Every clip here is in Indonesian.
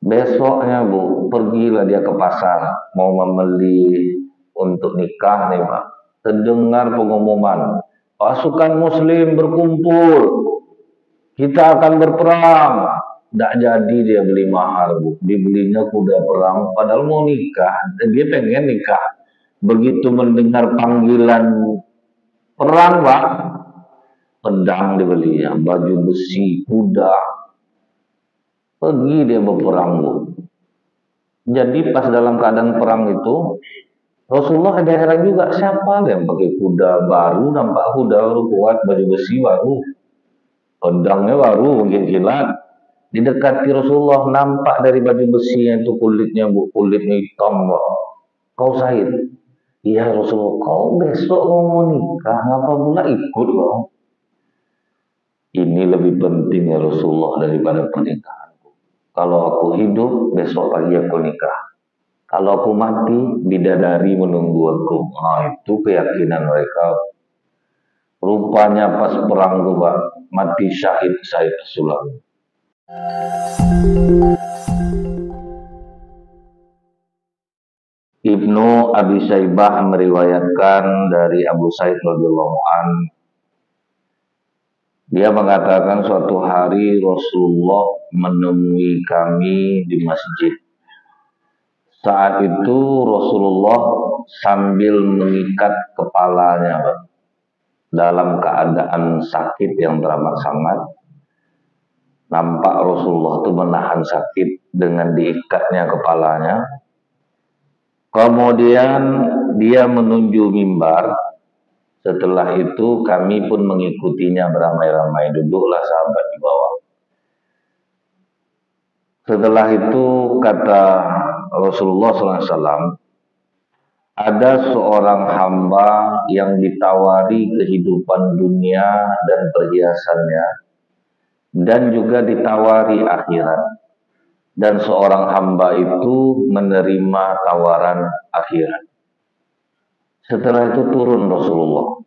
Besoknya Bu, pergilah dia ke pasar mau membeli untuk nikah nih Pak. Terdengar pengumuman, pasukan Muslim berkumpul, kita akan berperang. Tidak jadi dia beli mahal Bu, dibelinya kuda perang. Padahal mau nikah, dan dia pengen nikah. Begitu mendengar panggilan perang Pak, pedang dibelinya, baju besi, kuda. Pergi dia berperang Bu. Jadi pas dalam keadaan perang itu, Rasulullah ada heran juga, siapa yang pakai kuda baru, nampak kuda baru kuat, baju besi baru, pedangnya baru, mungkin kilat. Didekati Rasulullah, nampak dari baju besinya itu kulitnya Bu, kulitnya hitam Bu. Kau Said? Iya Rasulullah, kau besok mau nikah, ngapa pula ikut kau? Ini lebih penting ya Rasulullah daripada pernikahan. Kalau aku hidup, besok pagi aku nikah. Kalau aku mati, bidadari menunggu aku. Nah, itu keyakinan mereka. Rupanya pas perang tuh, Pak, mati syahid Said Sulami. Ibnu Abi Syaibah meriwayatkan dari Abu Sa'id radhiyallahu an, dia mengatakan suatu hari Rasulullah menemui kami di masjid. Saat itu Rasulullah sambil mengikat kepalanya Pak, dalam keadaan sakit yang teramat sangat. Nampak Rasulullah itu menahan sakit dengan diikatnya kepalanya. Kemudian dia menuju mimbar. Setelah itu kami pun mengikutinya beramai-ramai. Duduklah sahabat di bawah. Setelah itu kata Rasulullah SAW, ada seorang hamba yang ditawari kehidupan dunia dan perhiasannya, dan juga ditawari akhirat. Dan seorang hamba itu menerima tawaran akhirat. Setelah itu turun Rasulullah.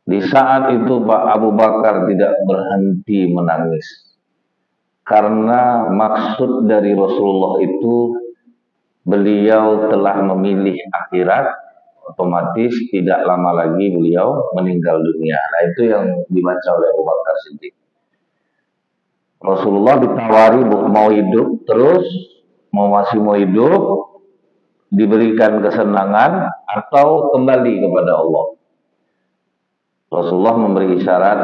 Di saat itu Pak Abu Bakar tidak berhenti menangis. Karena maksud dari Rasulullah itu, beliau telah memilih akhirat, otomatis tidak lama lagi beliau meninggal dunia. Nah itu yang dibaca oleh Abu Bakar Siddiq. Rasulullah ditawari mau hidup terus, masih mau hidup, diberikan kesenangan atau kembali kepada Allah. Rasulullah memberi isyarat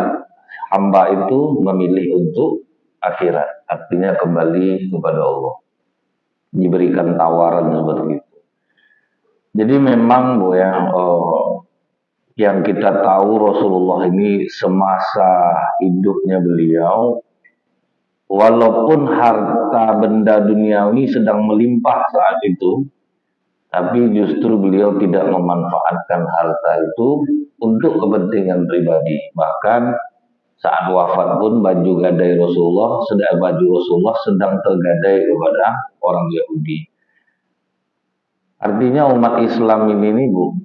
hamba itu memilih untuk akhirat, artinya kembali kepada Allah. Diberikan tawaran seperti itu. Jadi memang Bu ya, yang kita tahu Rasulullah ini semasa hidupnya beliau, walaupun harta benda duniawi sedang melimpah saat itu, tapi justru beliau tidak memanfaatkan harta itu untuk kepentingan pribadi. Bahkan saat wafat pun baju gadai Rasulullah sedang tergadai kepada orang Yahudi. Artinya umat Islam ini Bu,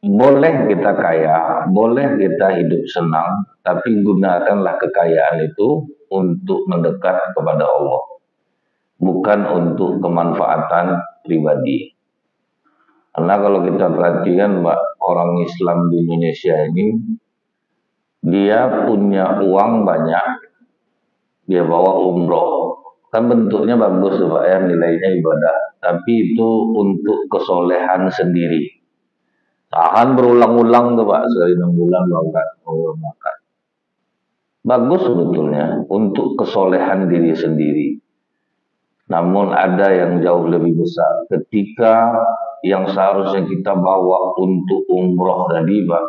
boleh kita kaya, boleh kita hidup senang, tapi gunakanlah kekayaan itu untuk mendekat kepada Allah, bukan untuk kemanfaatan pribadi. Karena kalau kita perhatikan Mbak, orang Islam di Indonesia ini, dia punya uang banyak, dia bawa umroh, kan bentuknya bagus Pak ya, nilainya ibadah, tapi itu untuk kesolehan sendiri. Tahan berulang-ulang tuh Pak, sekali 6 bulan makan. Bagus sebetulnya untuk kesolehan diri sendiri. Namun ada yang jauh lebih besar. Ketika yang seharusnya kita bawa untuk umroh tadi Pak,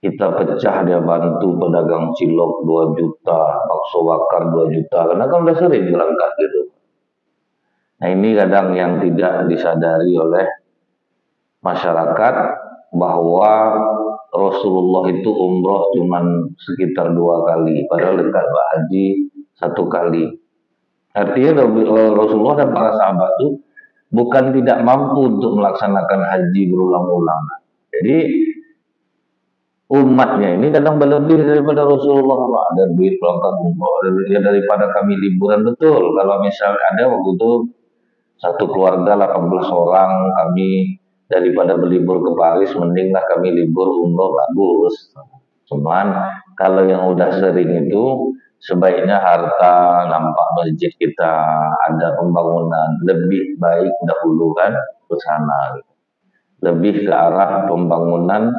kita pecah, dia bantu pedagang cilok 2 juta, bakso bakar 2 juta, karena kan udah sering berangkat gitu. Nah ini kadang yang tidak disadari oleh masyarakat, bahwa Rasulullah itu umroh cuman sekitar 2 kali, padahal dekat Pak Haji 1 kali. Artinya Rasulullah dan para sahabat itu bukan tidak mampu untuk melaksanakan haji berulang-ulang. Jadi Umatnya ini kadang berlebih daripada Rasulullah, Pak. Ada duit berangkat umroh, ada duit ya daripada kami liburan, betul. Kalau misal ada waktu itu satu keluarga 18 orang, kami daripada berlibur ke Paris, mendinglah kami libur umroh, bagus. Cuman kalau yang udah sering itu sebaiknya harta nampak masjid kita ada pembangunan lebih baik dahulu kan ke sana, lebih ke arah pembangunan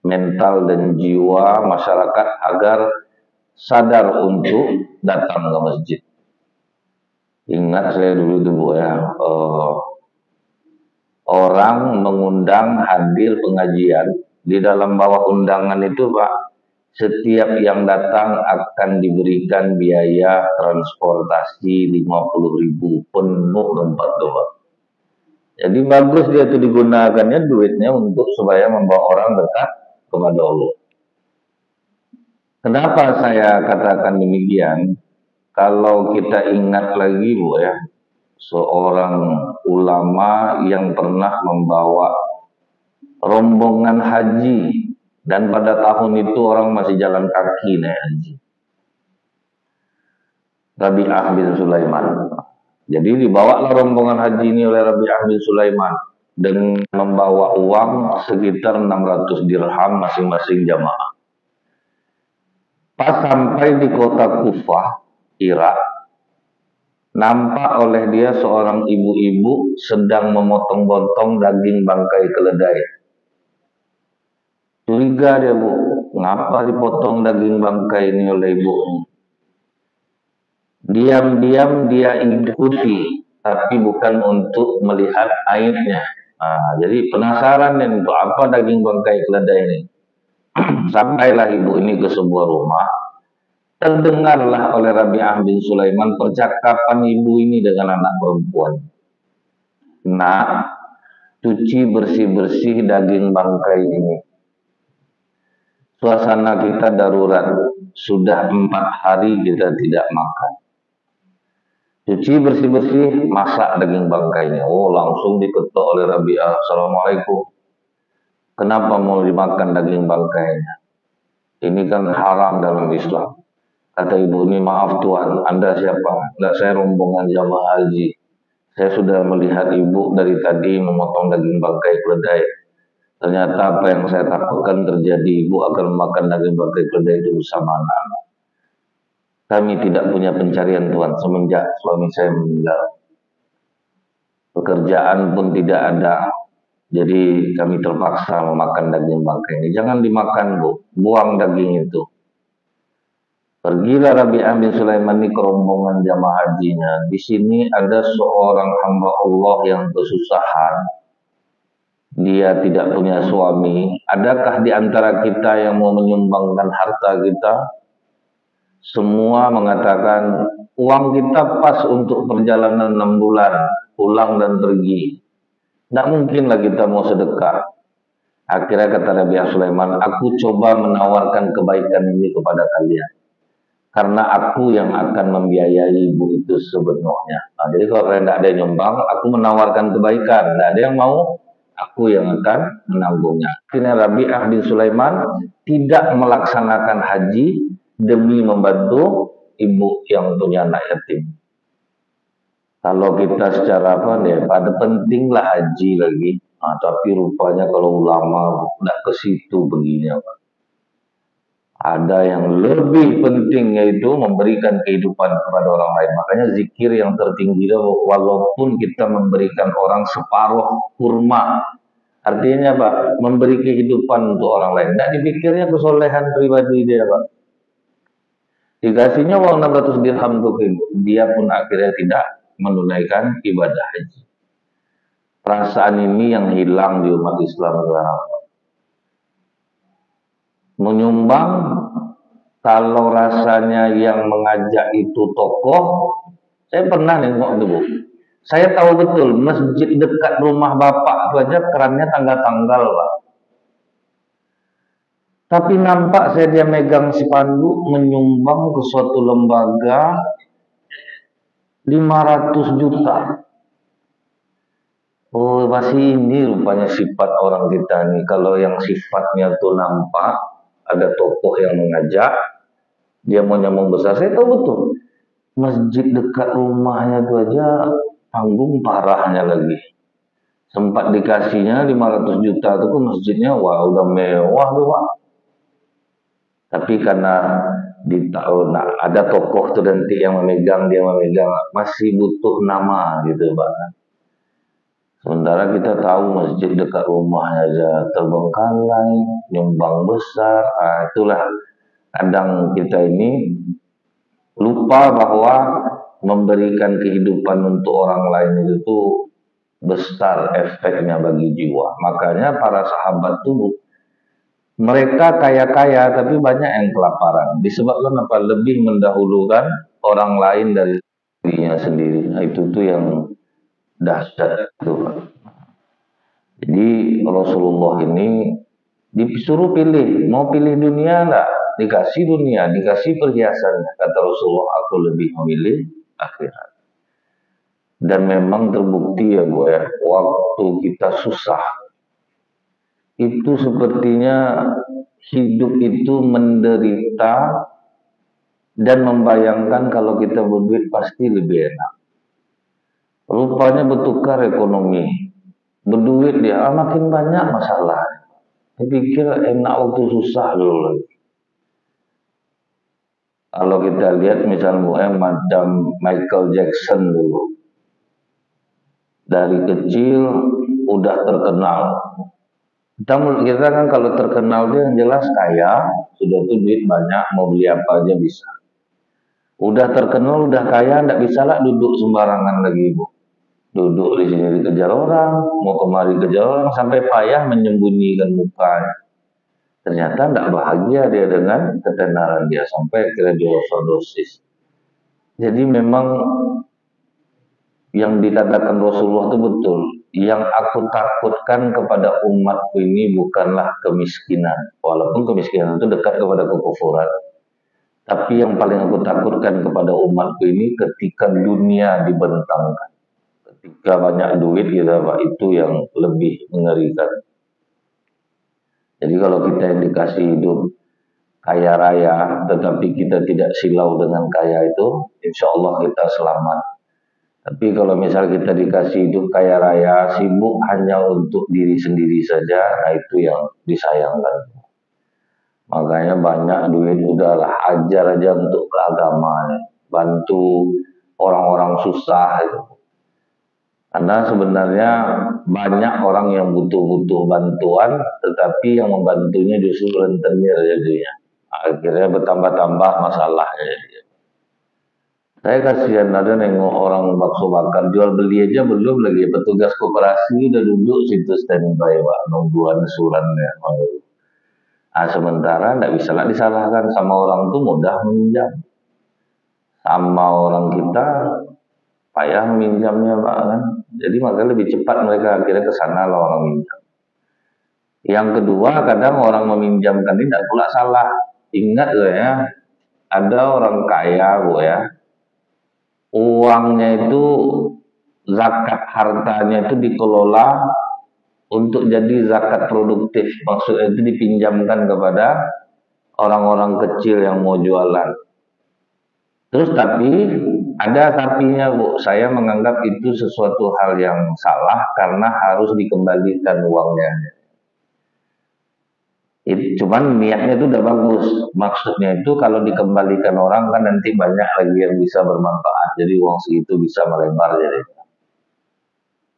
mental dan jiwa masyarakat agar sadar untuk datang ke masjid. Ingat saya dulu tuh Bu ya, orang mengundang hadir pengajian di dalam bawah undangan itu Pak, setiap yang datang akan diberikan biaya transportasi 50.000 penuh tempat doa. Jadi bagus dia tuh digunakannya duitnya untuk supaya membawa orang dekat kepada Allah. Kenapa saya katakan demikian? Kalau kita ingat lagi Bu ya, seorang ulama yang pernah membawa rombongan haji dan pada tahun itu orang masih jalan kaki naik haji. Rabi'ah bin Sulaiman. Jadi dibawalah rombongan haji ini oleh Rabi'ah bin Sulaiman dengan membawa uang sekitar 600 dirham masing-masing jamaah. Pas sampai di kota Kufah, Irak, nampak oleh dia seorang ibu-ibu sedang memotong-potong daging bangkai keledai. Curiga dia Bu, ngapa dipotong daging bangkai ini oleh ibu? Diam-diam dia ikuti, tapi bukan untuk melihat aibnya. Nah, jadi penasaran nih untuk apa daging bangkai keledai ini. Sampailah ibu ini ke sebuah rumah. Terdengarlah oleh Rabi'ah bin Sulaiman percakapan ibu ini dengan anak perempuan. Nak, cuci bersih-bersih daging bangkai ini. Suasana kita darurat. Sudah 4 hari kita tidak makan. Cuci bersih-bersih, masak daging bangkainya. Oh, langsung diketok oleh Rabi'ah. Assalamualaikum. Kenapa mau dimakan daging bangkainya? Ini kan haram dalam Islam. Kata ibu ini, maaf Tuhan, Anda siapa? Enggak, saya rombongan jamaah haji. Saya sudah melihat ibu dari tadi memotong daging bangkai keledai. Ternyata apa yang saya takutkan terjadi, ibu akan makan daging bangkai keledai itu bersama anak-anak. Kami tidak punya pencarian Tuhan semenjak suami saya meninggal. Pekerjaan pun tidak ada. Jadi kami terpaksa memakan daging bangkai ini. Jangan dimakan Bu, buang daging itu. Pergilah Rabi'ah bin Sulaiman ini ke rombongan jamaah hajinya. Di sini ada seorang hamba Allah yang kesusahan. Dia tidak punya suami. Adakah di antara kita yang mau menyumbangkan harta kita? Semua mengatakan uang kita pas untuk perjalanan 6 bulan, pulang dan pergi. Tidak mungkinlah kita mau sedekah. Akhirnya kata Rabi'ah Sulaiman, aku coba menawarkan kebaikan ini kepada kalian. Karena aku yang akan membiayai ibu itu sebenarnya. Nah, jadi kalau kalian tidak ada yang nyumbang, aku menawarkan kebaikan. Tidak ada yang mau, aku yang akan menanggungnya. Akhirnya Rabi'ah bin Sulaiman tidak melaksanakan haji demi membantu ibu yang punya anak yatim. Kalau kita secara apa nih, pada pentinglah haji lagi. Nah, tapi rupanya kalau ulama tidak ke situ begini Pak. Ada yang lebih penting yaitu memberikan kehidupan kepada orang lain. Makanya zikir yang tertinggi walaupun kita memberikan orang separuh kurma. Artinya Pak, memberi kehidupan untuk orang lain. Tidak dipikirnya kesolehan pribadi dia Pak. Dikasihnya uang 600 dirham untuk ibu. Dia pun akhirnya tidak menunaikan ibadah haji. Perasaan ini yang hilang di umat Islam sekarang. Menyumbang, kalau rasanya yang mengajak itu tokoh, saya pernah nengok tuh Bu. Saya tahu betul masjid dekat rumah bapak itu aja kerannya tanggal-tanggal Pak. Tapi nampak saya dia megang spanduk menyumbang ke suatu lembaga 500 juta. Oh, masih ini rupanya sifat orang kita nih. Kalau yang sifatnya tuh nampak, ada tokoh yang mengajak, dia mau nyambung besar. Saya tahu betul, masjid dekat rumahnya itu aja tanggung parahnya lagi. Sempat dikasihnya 500 juta itu pun masjidnya, wah udah mewah tuh Pak. Tapi karena di tahun ada tokoh tuh nanti yang memegang, dia memegang, masih butuh nama gitu Pak. Sementara kita tahu masjid dekat rumahnya aja terbengkalai, nyumbang besar. Nah, itulah kadang kita ini lupa bahwa memberikan kehidupan untuk orang lain itu tuh besar efeknya bagi jiwa. Makanya para sahabat tuh mereka kaya-kaya tapi banyak yang kelaparan. Disebabkan apa? Lebih mendahulukan orang lain dari dirinya sendiri. Nah, itu tuh yang dahsyat tuh. Jadi Rasulullah ini disuruh pilih, mau pilih dunia enggak? Dikasih dunia, dikasih perhiasannya. Kata Rasulullah, aku lebih memilih akhirat. Dan memang terbukti ya Bu ya, waktu kita susah, itu sepertinya hidup itu menderita dan membayangkan kalau kita berduit pasti lebih enak. Rupanya bertukar ekonomi, berduit dia makin banyak masalah. Saya pikir enak waktu susah dulu. Kalau kita lihat misalnya macam Michael Jackson dulu, dari kecil udah terkenal. Kita kan kalau terkenal dia yang jelas kaya, sudah tuh duit banyak, mau beli apa aja bisa. Udah terkenal, udah kaya, nggak bisa lah duduk sembarangan lagi Bu. Duduk di sini dikejar orang, mau kemari kejar orang, sampai payah menyembunyikan mukanya. Ternyata tidak bahagia dia dengan ketenaran dia, sampai akhirnya dia overdosis. Jadi memang yang dikatakan Rasulullah itu betul. Yang aku takutkan kepada umatku ini bukanlah kemiskinan, walaupun kemiskinan itu dekat kepada kekufuran. Tapi yang paling aku takutkan kepada umatku ini ketika dunia dibentangkan, ketika banyak duit gitu Pak, itu yang lebih mengerikan. Jadi kalau kita yang dikasih hidup kaya raya, tetapi kita tidak silau dengan kaya itu, insya Allah kita selamat. Tapi kalau misal kita dikasih hidup kaya raya, sibuk hanya untuk diri sendiri saja, nah itu yang disayangkan. Makanya banyak duit udahlah, ajar aja untuk keagamaan, bantu orang-orang susah itu. Karena sebenarnya banyak orang yang butuh-butuh bantuan, tetapi yang membantunya justru rentenir jadinya. Akhirnya bertambah-tambah masalahnya. Saya kasihan ada nengok orang bakso bakar jual beli aja belum lagi, petugas koperasi udah duduk situ standby Pak, nungguan suratnya. Nah, sementara tidak bisa lah disalahkan, sama orang tuh mudah meminjam, sama orang kita payah meminjamnya Pak kan. Jadi makanya lebih cepat mereka akhirnya ke sana lah orang minjam. Yang kedua, kadang orang meminjamkan ini tidak pula salah. Ingat loh ya, ada orang kaya Bu ya, uangnya itu zakat hartanya itu dikelola untuk jadi zakat produktif, maksudnya itu dipinjamkan kepada orang-orang kecil yang mau jualan. Terus tapi ada tapinya Bu, saya menganggap itu sesuatu hal yang salah karena harus dikembalikan uangnya. Cuman niatnya itu udah bagus, maksudnya itu kalau dikembalikan orang kan nanti banyak lagi yang bisa bermanfaat, jadi uang segitu bisa melebar jadi.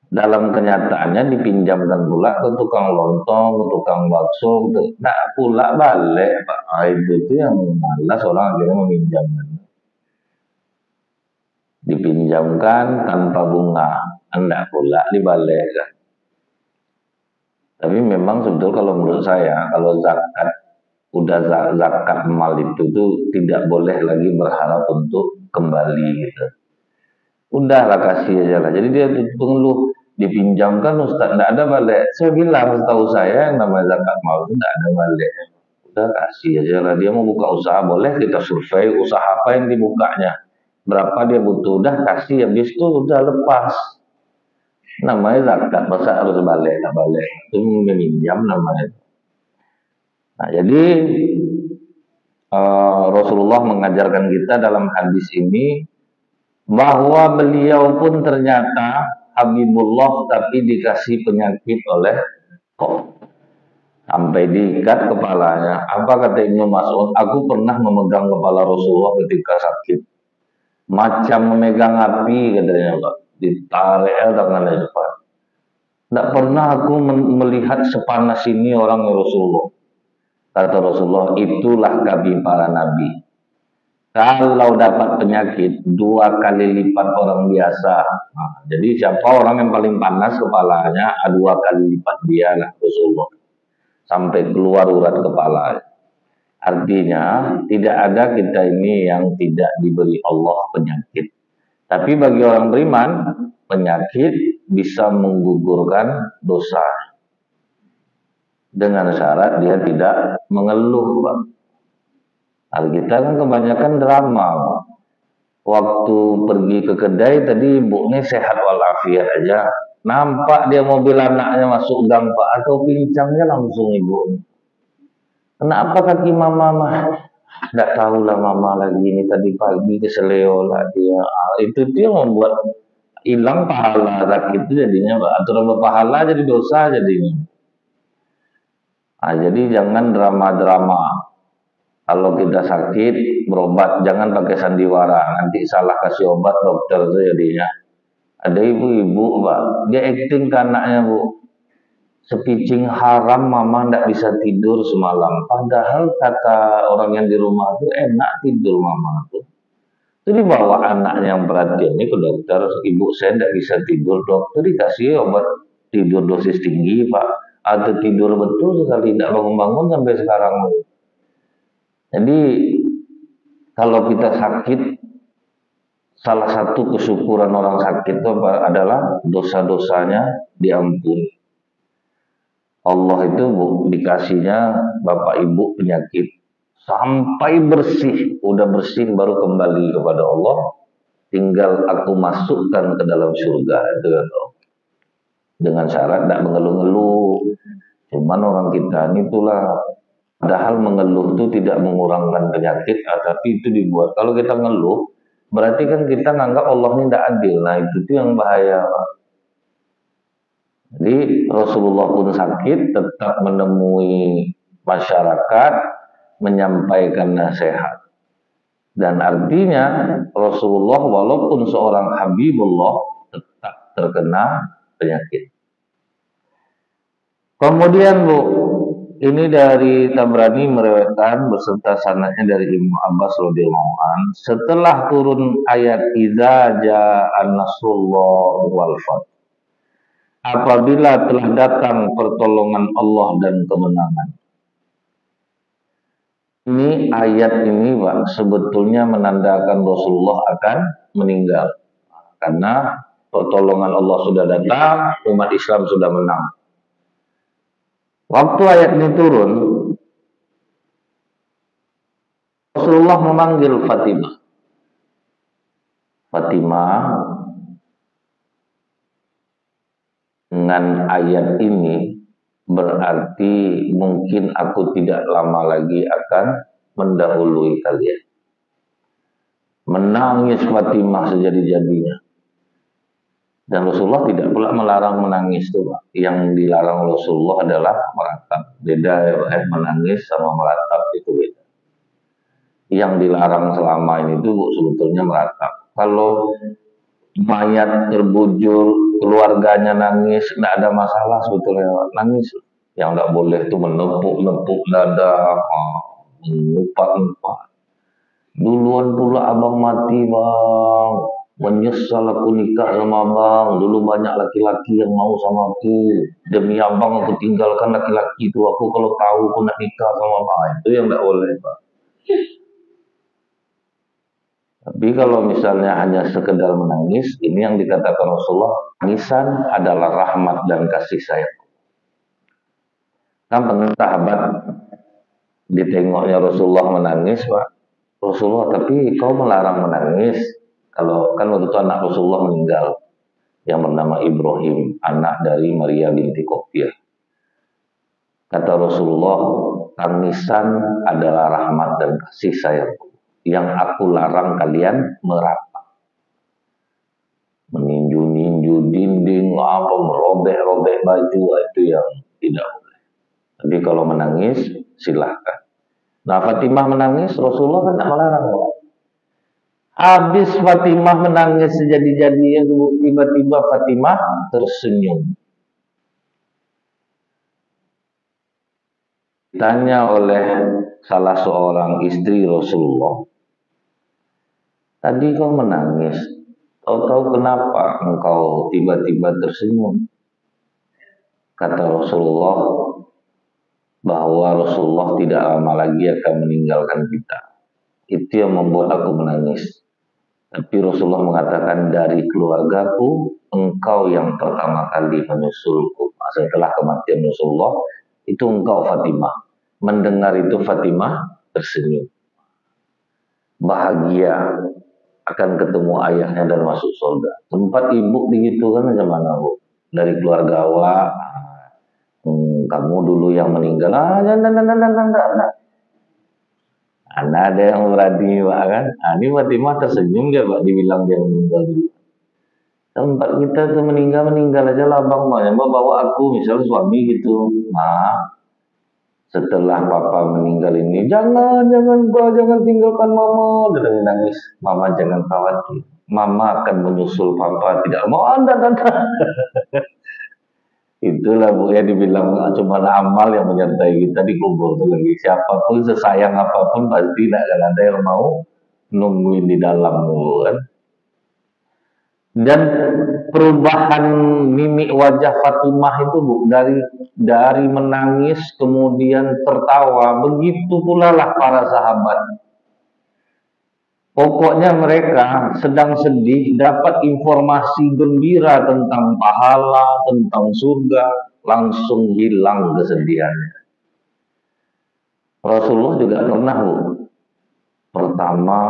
Dalam kenyataannya dipinjamkan pula ke tukang lontong, ke tukang bakso, tidak pula balik Pak. Nah, itu yang malas orang akhirnya meminjamkan. Dipinjamkan tanpa bunga, tidak pula dibalikkan. Tapi memang sebetulnya kalau menurut saya, kalau zakat udah zakat mal itu tuh tidak boleh lagi berharap untuk kembali gitu. Udahlah kasih aja lah. Jadi dia mengeluh dipinjamkan Ustaz tidak ada balik. Saya bilang setahu saya yang namanya zakat mal itu tidak ada balik. Udah kasih aja lah. Dia mau buka usaha boleh kita survei usaha apa yang dibukanya, berapa dia butuh, udah kasih, habis itu udah lepas. Namanya zakat, masa harus balik, tak balik. Itu meminjam namanya. Nah, jadi Rasulullah mengajarkan kita dalam hadis ini bahwa beliau pun ternyata Habibullah tapi dikasih penyakit oleh kok sampai diikat kepalanya. Apa kata Ibnu Mas'ud? Aku pernah memegang kepala Rasulullah ketika sakit, macam memegang api katanya Pak. Ditarik tangannya cepat. Tidak pernah aku melihat sepanas ini orang Rasulullah. Kata Rasulullah, itulah kami para nabi. Kalau dapat penyakit 2 kali lipat orang biasa. Nah, jadi siapa orang yang paling panas kepalanya, 2 kali lipat dia lah Rasulullah. Sampai keluar urat kepala. Artinya tidak ada kita ini yang tidak diberi Allah penyakit. Tapi bagi orang beriman, penyakit bisa menggugurkan dosa. Dengan syarat dia tidak mengeluh, Pak. Kita kan kebanyakan drama. Waktu pergi ke kedai tadi ibunya sehat walafiat aja. Nampak dia mobil anaknya masuk gang Pak, atau pincangnya langsung ibu. Kenapa kaki mama mah? Tidak tahu lah mama lagi ini tadi pagi keseleo lah dia. Itu dia membuat hilang pahala sakit itu jadinya Pak. Atau pahala jadi dosa jadinya. Jadi jangan drama-drama. Kalau kita sakit berobat jangan pakai sandiwara, nanti salah kasih obat dokter itu jadinya. Ada ibu-ibu Pak, dia acting ke anaknya Bu, sepicing haram mama ndak bisa tidur semalam, padahal kata orang yang di rumah itu enak tidur mama tuh. Itu dibawa anaknya yang perhatian ini ke dokter, ibu saya ndak bisa tidur, dokter dikasih obat tidur dosis tinggi Pak, atau tidur betul sekali tidak bangun-bangun sampai sekarang. Jadi kalau kita sakit, salah satu kesyukuran orang sakit itu adalah dosa-dosanya diampuni. Allah itu Bu, dikasihnya Bapak Ibu penyakit sampai bersih, udah bersih baru kembali kepada Allah. Tinggal aku masukkan ke dalam surga itu kan, dengan syarat tidak mengeluh-ngeluh. Cuman orang kita ini itulah, padahal mengeluh itu tidak mengurangkan penyakit, tapi itu dibuat. Kalau kita ngeluh, berarti kan kita nganggap Allah ini tidak adil. Nah itu tuh yang bahaya. Jadi Rasulullah pun sakit, tetap menemui masyarakat, menyampaikan nasihat. Dan artinya Rasulullah walaupun seorang Habibullah tetap terkena penyakit. Kemudian Bu, ini dari Tabrani meriwayatkan beserta sanadnya dari Ibnu Abbas radhiyallahu an, setelah turun ayat idza jaa nasrullah wal fath, apabila telah datang pertolongan Allah dan kemenangan. Ini ayat ini Pak sebetulnya menandakan Rasulullah akan meninggal, karena pertolongan Allah sudah datang, umat Islam sudah menang. Waktu ayat ini turun, Rasulullah memanggil Fatimah. Fatimah, dengan ayat ini berarti mungkin aku tidak lama lagi akan mendahului kalian. Menangis Fatimah sejadi-jadinya. Dan Rasulullah tidak pula melarang menangis tuh Pak. Yang dilarang Rasulullah adalah meratap. Beda menangis sama meratap itu beda. Yang dilarang selama ini itu sebetulnya meratap. Kalau mayat terbujur, keluarganya nangis, tidak ada masalah sebetulnya nangis. Yang tidak boleh itu menepuk-nepuk dada, mengupak-ngupak. Duluan pula abang mati Bang, menyesal aku nikah sama abang. Dulu banyak laki-laki yang mau sama aku, demi abang aku tinggalkan laki-laki itu. Aku kalau tahu aku nak nikah sama abang, itu yang tidak boleh Pak. Tapi kalau misalnya hanya sekedar menangis, ini yang dikatakan Rasulullah, tangisan adalah rahmat dan kasih sayang. Kan pernah sahabat ditengoknya Rasulullah menangis Pak, Rasulullah tapi kau melarang menangis. Kalau kan waktu itu anak Rasulullah meninggal yang bernama Ibrahim, anak dari Maria binti Qobtiyah. Kata Rasulullah, tangisan adalah rahmat dan kasih sayang. Yang aku larang kalian merapat, meninju-ninju dinding, apa merobek-robek baju, itu yang tidak boleh. Tapi kalau menangis silahkan. Nah, Fatimah menangis, Rasulullah kan tidak melarang. Habis Fatimah menangis sejadi-jadinya, tiba-tiba Fatimah tersenyum. Ditanya oleh salah seorang istri Rasulullah, tadi kau menangis, tahu-tahu kenapa engkau tiba-tiba tersenyum? Kata Rasulullah bahwa Rasulullah tidak lama lagi akan meninggalkan kita. Itu yang membuat aku menangis. Tapi Rasulullah mengatakan, dari keluargaku, engkau yang pertama kali menyusulku. Setelah kematian Rasulullah, itu engkau Fatimah. Mendengar itu Fatimah tersenyum. Bahagia akan ketemu ayahnya dan masuk surga. Tempat ibu begitu kan macam mana, Bu? Dari keluarga awak, kamu dulu yang meninggal. Jangan. Ada yang berani, Pak, kan? Ini Fatimah tersenyum dia, Pak, dibilang dia meninggal dulu. Tempat kita tuh meninggal aja lah, Bang. Mbak bawa aku, misal suami gitu. Nah, setelah papa meninggal ini, jangan Pak, jangan tinggalkan mama. Dia nangis, mama jangan khawatir. Mama akan menyusul papa, tidak mau anda. Itulah Bu ya, dibilang cuma amal yang menyertai kita di kubur tuh lagi. Siapapun sesayang apapun pasti tidak akan ada yang mau nungguin di dalam dulu kan. Dan perubahan mimik wajah Fatimah itu Bu, dari menangis kemudian tertawa, begitu pula lah para sahabat. Pokoknya mereka sedang sedih, dapat informasi gembira tentang pahala, tentang surga, langsung hilang kesedihannya. Rasulullah juga pernah, Bu. Pertama,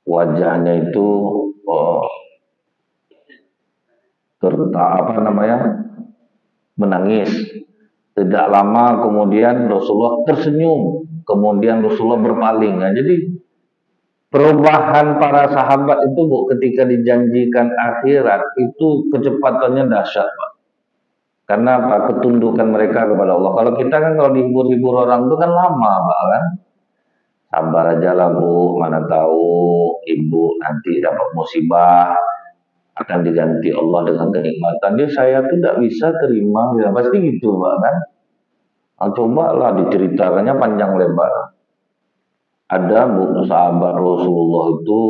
wajahnya itu menangis. Tidak lama kemudian Rasulullah tersenyum, kemudian Rasulullah berpaling. Nah, jadi perubahan para sahabat itu, Bu, ketika dijanjikan akhirat itu kecepatannya dahsyat, Pak. Karena apa? Ketundukan mereka kepada Allah. Kalau kita kan kalau dihibur-hibur orang itu kan lama, Pak, kan? Sabar aja lah, Bu, mana tahu ibu nanti dapat musibah akan diganti Allah dengan kenikmatan. Dia saya tuh tidak bisa terima, ya pasti gitu, Pak, kan? Nah, cobalah diceritakannya panjang lebar. Ada, Bu, sahabat Rasulullah itu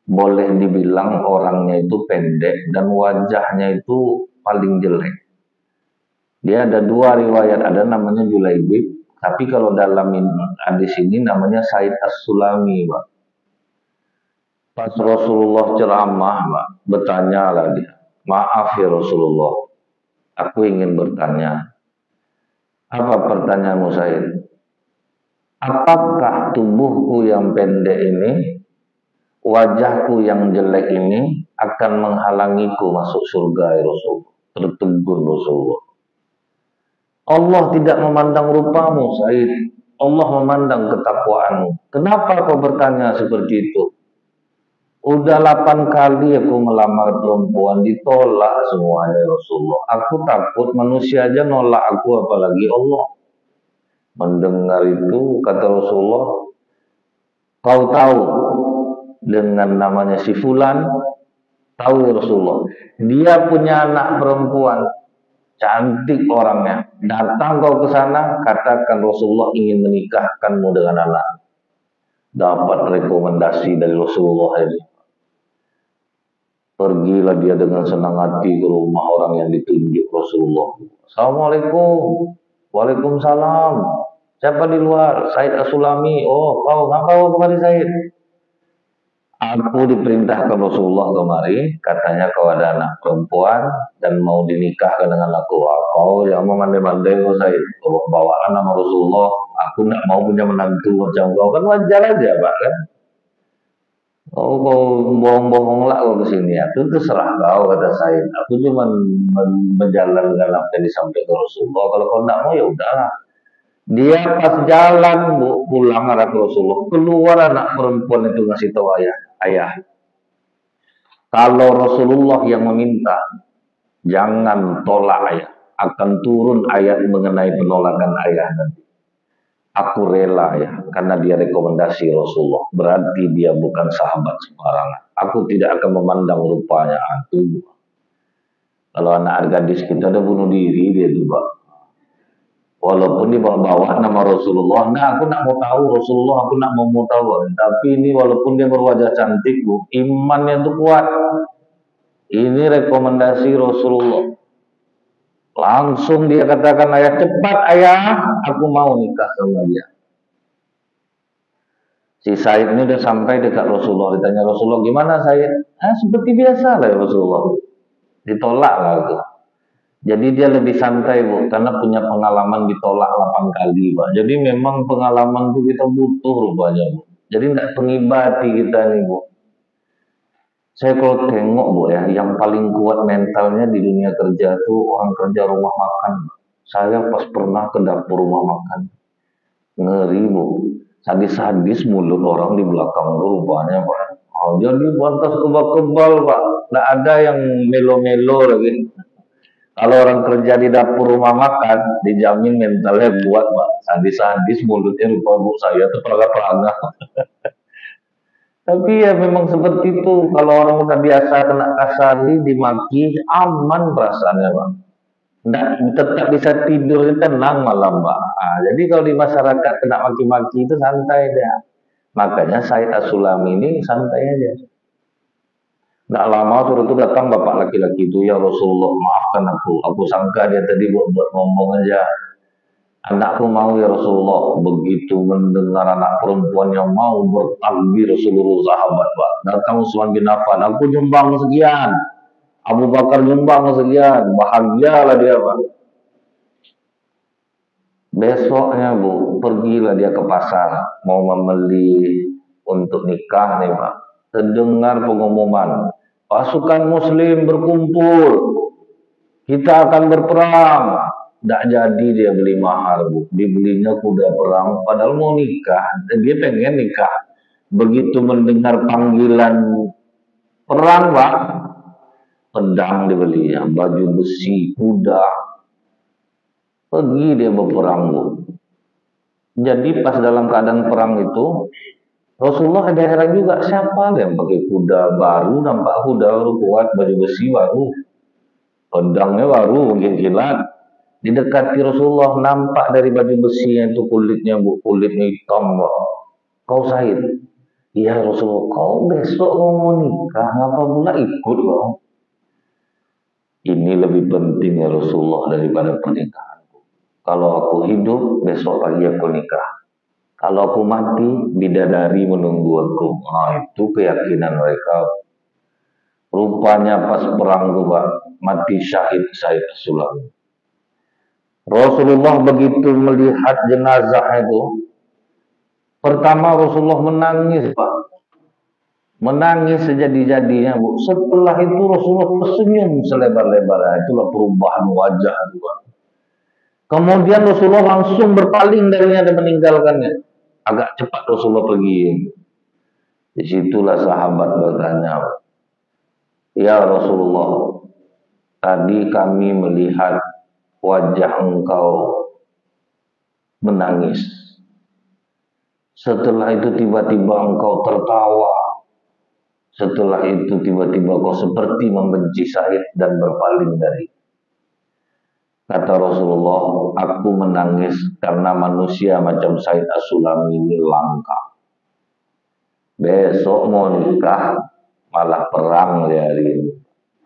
boleh dibilang orangnya itu pendek dan wajahnya itu paling jelek. Dia ada dua riwayat, ada namanya Julaibib, tapi kalau dalam hadis ini namanya Said As-Sulami, Pak. Pas Rasulullah ceramah, Pak, bertanya lah dia, maaf ya Rasulullah, aku ingin bertanya. Apa pertanyaanmu, Said? Apakah tubuhku yang pendek ini, wajahku yang jelek ini akan menghalangiku masuk surga, ya Rasulullah? Tertegun Rasulullah. Allah tidak memandang rupamu, Said. Allah memandang ketakwaanmu. Kenapa kau bertanya seperti itu? Udah 8 kali aku melamar perempuan, ditolak semuanya, ya Rasulullah. Aku takut manusia aja nolak aku, apalagi Allah. Mendengar itu, kata Rasulullah, kau tahu dengan namanya si Fulan? Tahu ya Rasulullah, dia punya anak perempuan, cantik orangnya. Datang kau ke sana, katakan Rasulullah ingin menikahkanmu dengan anak. Dapat rekomendasi dari Rasulullah ini. Pergilah dia dengan senang hati ke rumah orang yang ditunjuk Rasulullah. Assalamualaikum. Waalaikumsalam. Siapa di luar? Said As-Sulami. Oh, kau ngapa kemari, Said? Aku diperintahkan Rasulullah kemari, katanya kau ada anak perempuan dan mau dinikahkan dengan aku. Kau yang memandai-mandai, kau Said. Bawaan nama Rasulullah. Aku tidak mau punya menantu macam kau, kan wajar aja, Pak, kan? Oh, kau bohong-bohong lah kau kesini. Itu terserah kau, kata Said. Aku cuma menjalankan apa yang disampaikan Rasulullah. Kalau kau tidak mau, ya udahlah. Dia pas jalan bu, pulang arah Rasulullah, keluar anak perempuan itu ngasih tahu ayah, ayah, kalau Rasulullah yang meminta, jangan tolak ayah. Akan turun ayat mengenai penolakan ayah nanti. Aku rela ya, karena dia rekomendasi Rasulullah. Berarti dia bukan sahabat sembarangan. Aku tidak akan memandang rupanya. Itu kalau anak gadis kita ada bunuh diri dia juga. Walaupun di bawah nama Rasulullah, nah aku nak mau tahu Rasulullah, aku nak mau tahu. Tapi ini walaupun dia berwajah cantik, bu, imannya itu kuat. Ini rekomendasi Rasulullah. Langsung dia katakan, ayah, cepat ayah, aku mau nikah sama dia. Si Said ini udah sampai dekat Rasulullah, ditanya Rasulullah, gimana Said? Seperti biasa lah ya Rasulullah. Ditolak lah itu. Jadi dia lebih santai bu, karena punya pengalaman ditolak 8 kali pak. Jadi memang pengalaman itu kita butuh rupanya bu. Jadi tidak pengibati kita nih bu. Saya kalau tengok bu ya, yang paling kuat mentalnya di dunia kerja itu orang kerja rumah makan. Saya pas pernah ke dapur rumah makan, ngeri bu. Sadis-sadis mulut orang di belakang itu rupanya pak. Oh, jadi pantas kebal-kebal pak. Tidak ada yang melo-melo lagi. Kalau orang kerja di dapur rumah makan, dijamin mentalnya kuat pak. Sadis-sadis mulutnya lupa bu, saya tuh perangga-perangga. Tapi ya memang seperti itu. Kalau orang udah biasa kena kasari, dimaki, aman perasaannya bang. Nggak, tetap bisa tidur, tenang malam pak. Jadi kalau di masyarakat kena maki-maki itu santai deh. Makanya Said As-Sulami ini santai aja. Nggak lama suruh itu datang bapak laki-laki itu, ya Rasulullah maafkan aku sangka dia tadi buat ngomong aja. Anakku mau ya Rasulullah. Begitu mendengar anak perempuan yang mau bertakbir seluruh sahabat pak. Datang Utsman bin Affan, aku nyumbang sekian. Abu Bakar nyumbang sekian. Bahagialah dia pak. Besoknya bu, pergilah dia ke pasar. Mau membeli untuk nikah nih pak. Terdengar pengumuman, pasukan muslim berkumpul. Kita akan berperang. Tidak jadi dia beli mahar bu, dibelinya kuda perang padahal mau nikah, dia pengen nikah. Begitu mendengar panggilan perang pak, pedang dibelinya, baju besi, kuda, pergi dia berperang bu. Jadi pas dalam keadaan perang itu Rasulullah ada heran juga, siapa yang pakai kuda baru, nampak kuda baru kuat, baju besi baru, pedangnya baru, mungkin kilat. Didekati Rasulullah, nampak dari baju besinya itu kulitnya bu, kulitnya hitam bu. Kau Said? Iya Rasulullah. Kau besok mau nikah, ngapa pula ikut bu? Ini lebih penting ya Rasulullah daripada pernikahan. Kalau aku hidup, besok pagi aku nikah. Kalau aku mati, bidadari menunggu aku. Nah itu keyakinan mereka. Rupanya pas perang itu pak, mati syahid Said As-Sulami. Rasulullah begitu melihat jenazah itu, pertama Rasulullah menangis pak, menangis sejadi-jadinya bu. Setelah itu Rasulullah tersenyum selebar-lebarnya, itulah perubahan wajah itu pak. Kemudian Rasulullah langsung berpaling darinya dan meninggalkannya. Agak cepat Rasulullah pergi. Disitulah sahabat bertanya, ya Rasulullah, tadi kami melihat wajah engkau menangis. Setelah itu tiba-tiba engkau tertawa. Setelah itu tiba-tiba kau seperti membenci Said dan berpaling dari. Kata Rasulullah, aku menangis karena manusia macam Said As-Sulami ini langka. Besok mau nikah malah perang hari ini.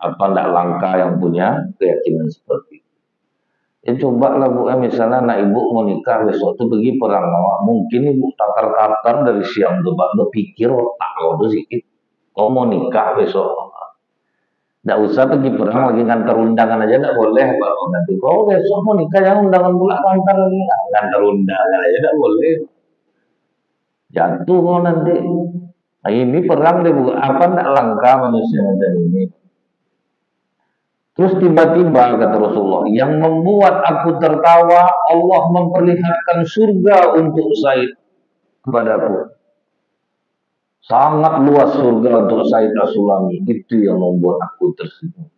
Apa tidak langka yang punya keyakinan seperti itu? Ya cobalah bu, misalnya anak ibu mau nikah besok tuh pergi perang, mungkin ibu tatar-tatar dari siang tuh pak, berpikir otak kau tuh sedikit, kau mau nikah besok, tidak usah pergi perang lagi ngantar undangan aja tidak boleh pak, nanti kau besok mau nikah jangan undangan pula ngantar lagi, ngantar undangan aja tidak boleh, jatuh kau nanti. Nah, ini perang deh bu, apa tidak langka manusia dan ini. Terus tiba-tiba kata Rasulullah, yang membuat aku tertawa, Allah memperlihatkan surga untuk Said kepadaku. Sangat luas surga untuk Said As-Sulami. Itu yang membuat aku tersenyum.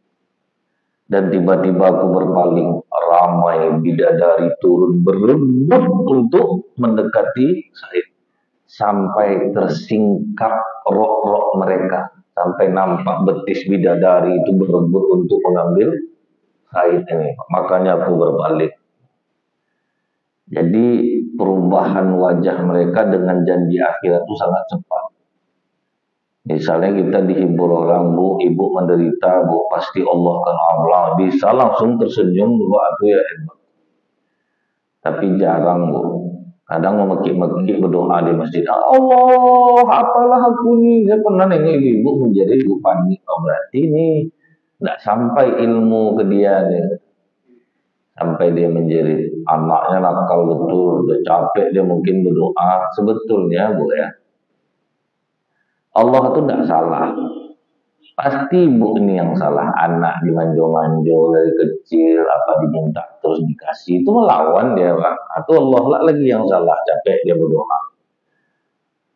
Dan tiba-tiba aku berpaling, ramai bidadari turun berebut untuk mendekati Said. Sampai tersingkap rok-rok mereka. Sampai nampak betis bidadari itu berebut untuk mengambil Said ini. Makanya aku berbalik. Jadi perubahan wajah mereka dengan janji akhirat itu sangat cepat. Misalnya kita dihibur orang, bu, ibu menderita, bu, pasti Allah kan Allah, bisa langsung tersenyum, bu, aku ya hebat. Tapi jarang, bu. Kadang memekik-mekik berdoa di masjid, Allah, apalah aku nih, saya pernah nengok ibu menjadi ibu panik. Oh, berarti ini tidak sampai ilmu ke dia nih. Sampai dia menjadi anaknya nakal betul, udah capek dia mungkin berdoa. Sebetulnya, bu ya, Allah itu tidak salah. Pasti ibu ini yang salah. Anak dimanjo-manjo dari kecil, apa diminta terus dikasih. Itu melawan dia, Pak. Atau Allah lah lagi yang salah, capek dia berdoa.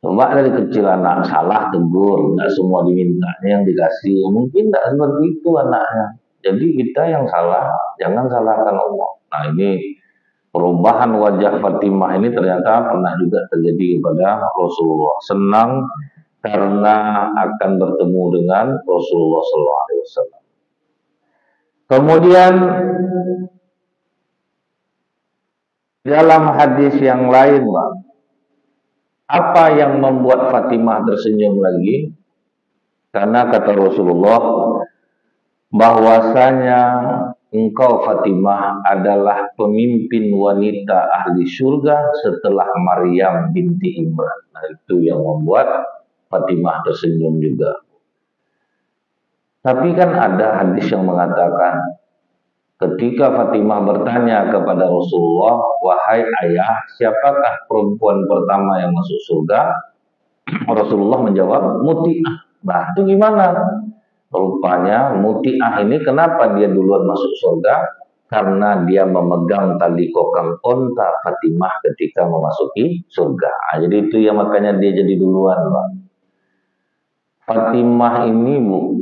Coba dari kecil anak salah, tegur. Tidak semua dimintanya yang dikasih. Mungkin tidak seperti itu anaknya. Jadi kita yang salah, jangan salahkan Allah. Nah ini perubahan wajah Fatimah ini ternyata pernah juga terjadi kepada Rasulullah. Senang karena akan bertemu dengan Rasulullah SAW. Kemudian dalam hadis yang lain, Pak, apa yang membuat Fatimah tersenyum lagi? Karena kata Rasulullah bahwasanya engkau Fatimah adalah pemimpin wanita ahli surga setelah Maryam binti Imran. Nah itu yang membuat Fatimah tersenyum juga. Tapi kan ada hadis yang mengatakan ketika Fatimah bertanya kepada Rasulullah, wahai ayah, siapakah perempuan pertama yang masuk surga? Rasulullah menjawab, Muti'ah. Nah itu gimana? Rupanya Muti'ah ini kenapa dia duluan masuk surga? Karena dia memegang tali kokang onta Fatimah ketika memasuki surga. Nah, jadi itu yang makanya dia jadi duluan, Pak. Fatimah ini, Bu,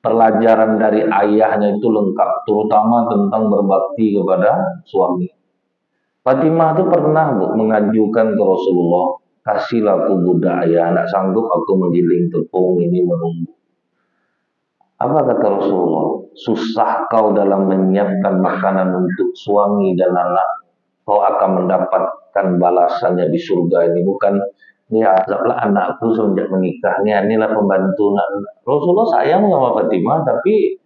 pelajaran dari ayahnya itu lengkap, terutama tentang berbakti kepada suami. Fatimah itu pernah, Bu, mengajukan ke Rasulullah, kasihlah aku budak ayah, tidak sanggup aku menggiling tepung ini menunggu. Apa kata Rasulullah? Susah kau dalam menyiapkan makanan untuk suami dan anak, kau akan mendapatkan balasannya di surga ini. Bukan ya azablah anakku semenjak menikahnya, inilah pembantu. Rasulullah sayang sama Fatimah, tapi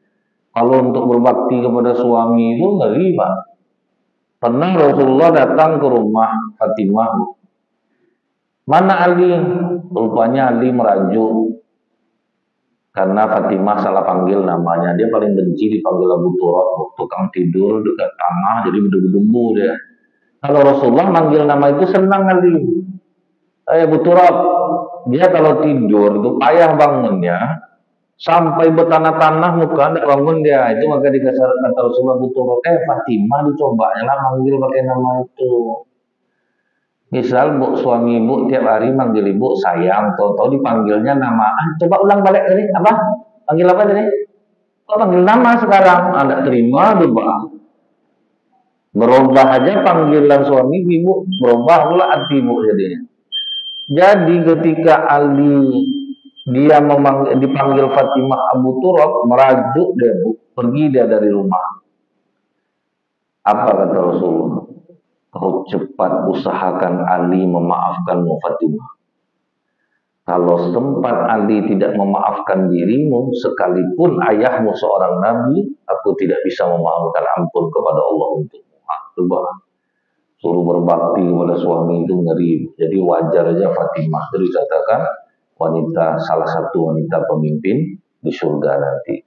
kalau untuk berbakti kepada suami itu ngeri, Pak. Pernah Rasulullah datang ke rumah Fatimah, mana Ali? Rupanya Ali merajuk karena Fatimah salah panggil namanya. Dia paling benci dipanggil Abu Turab, tukang tidur dekat tanah, jadi berdebu-debu dia. Kalau Rasulullah manggil nama itu senang Ali. Abu Turab, dia kalau tidur itu payah bangunnya, sampai bertanah-tanah muka, tidak bangun dia. Itu maka dikasih kata Rasulullah Abu Turab, Fatimah dicoba lah manggil pakai nama itu. Misal bu, suami ibu tiap hari manggil ibu sayang, tahu-tahu dipanggilnya nama. Coba ulang balik tadi, apa? Panggil apa tadi? Kok panggil nama sekarang? Tidak terima, berubah. Berubah aja panggilan suami ibu, berubah pula arti ibu jadinya. Jadi ketika Ali dia dipanggil Fatimah Abu Turab, merajuk dia, Bu, pergi dia dari rumah. Apa kata Rasulullah? Kau cepat usahakan Ali memaafkanmu Fatimah. Kalau sempat Ali tidak memaafkan dirimu, sekalipun ayahmu seorang nabi, aku tidak bisa memaafkan ampun kepada Allah untukmu. Coba suruh berbakti kepada suami itu ngeri. Jadi wajar aja Fatimah itu dikatakan wanita, salah satu wanita pemimpin di surga nanti.